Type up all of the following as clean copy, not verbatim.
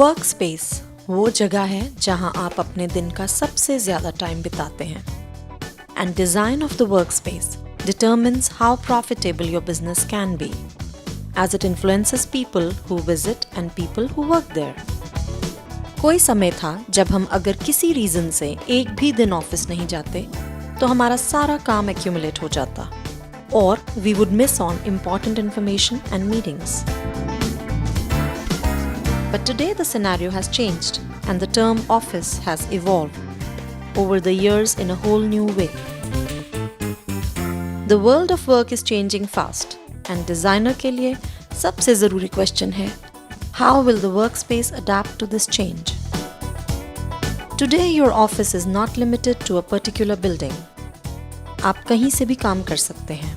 Workspace वो जगह है जहां आप अपने दिन का सबसे ज्यादा टाइम बिताते हैं. And design of the workspace determines how profitable your business can be, as it influences people who visit and people who work there. कोई समय था जब हम अगर किसी रीजन से एक भी दिन ऑफिस नहीं जाते तो हमारा सारा काम एक्यूमुलेट हो जाता और we would miss on important information and meetings. But today the scenario has changed and the term office has evolved over the years in a whole new way. The world of work is changing fast and designer के लिए सबसे ज़रूरी question है, how will the workspace adapt to this change? Today your office is not limited to a particular building. आप कहीं से भी काम कर सकते हैं.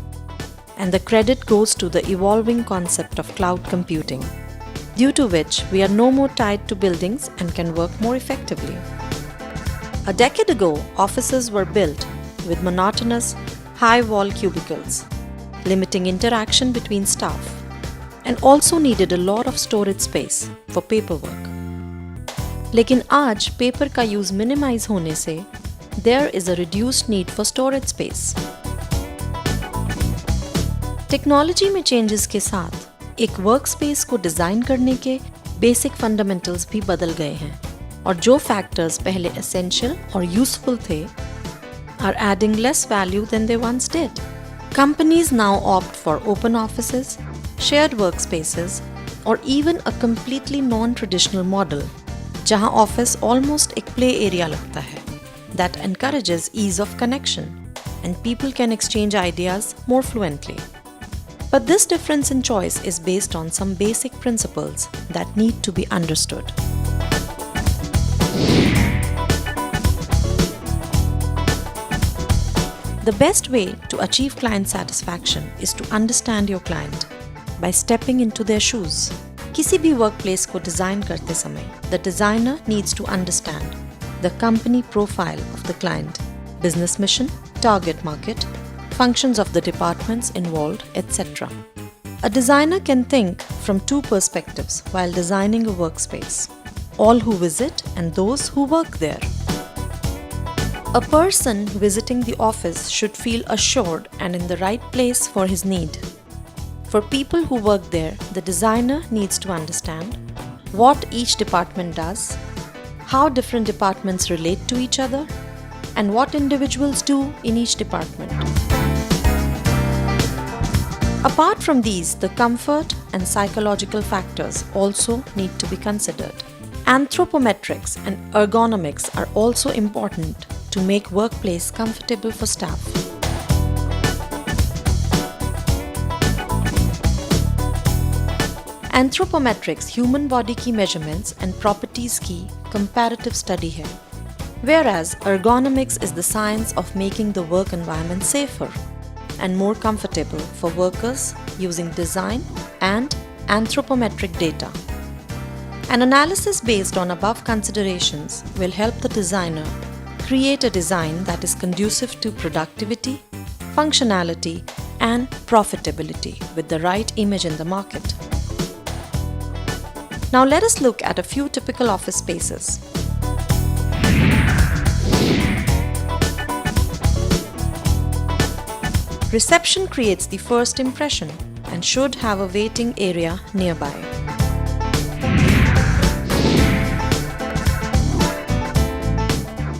And the credit goes to the evolving concept of cloud computing, due to which we are no more tied to buildings and can work more effectively. A decade ago, offices were built with monotonous, high-wall cubicles, limiting interaction between staff, and also needed a lot of storage space for paperwork. लेकिन आज paper का use minimise होने से there is a reduced need for storage space. Technology में changes के साथ एक workspace को डिजाइन करने के बेसिक फंडामेंटल्स भी बदल गए हैं और जो फैक्टर्स पहले एसेंशियल और यूजफुल थे are adding less value than they once did. Companies now opt for open offices, shared workspaces, or even a completely non-traditional model, जहां ऑफिस almost एक play area लगता है, that encourages ease of connection and people can exchange ideas more fluently. But this difference in choice is based on some basic principles that need to be understood. The best way to achieve client satisfaction is to understand your client by stepping into their shoes. किसी भी workplace को design करते समय, the designer needs to understand the company profile of the client, business mission, target market, functions of the departments involved, etc. A designer can think from two perspectives while designing a workspace: all who visit and those who work there. A person visiting the office should feel assured and in the right place for his need. For people who work there, the designer needs to understand what each department does, how different departments relate to each other, and what individuals do in each department. Apart from these, the comfort and psychological factors also need to be considered. Anthropometrics and ergonomics are also important to make workplace comfortable for staff. Anthropometrics human body की measurements and properties की comparative study है, whereas ergonomics is the science of making the work environment safer and more comfortable for workers using design and anthropometric data. An analysis based on above considerations will help the designer create a design that is conducive to productivity, functionality, and profitability with the right image in the market. Now let us look at a few typical office spaces. Reception creates the first impression and should have a waiting area nearby.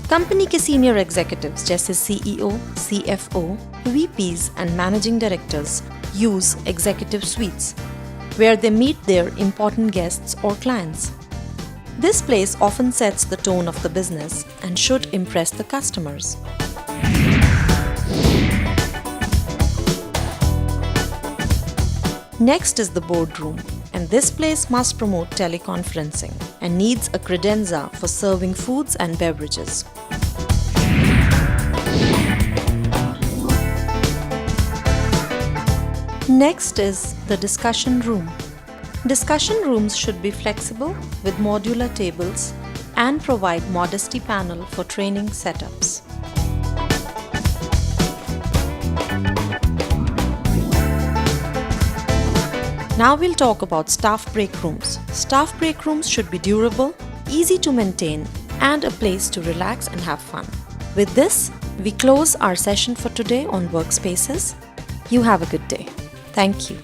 Company के senior executives जैसे CEO, CFO, VPs and managing directors use executive suites where they meet their important guests or clients. This place often sets the tone of the business and should impress the customers. Next is the boardroom, and this place must promote teleconferencing and needs a credenza for serving foods and beverages. Next is the discussion room. Discussion rooms should be flexible with modular tables and provide modesty panel for training setups. Now we'll talk about staff break rooms. Staff break rooms should be durable, easy to maintain, and a place to relax and have fun. With this, we close our session for today on Workspaces. You have a good day. Thank you.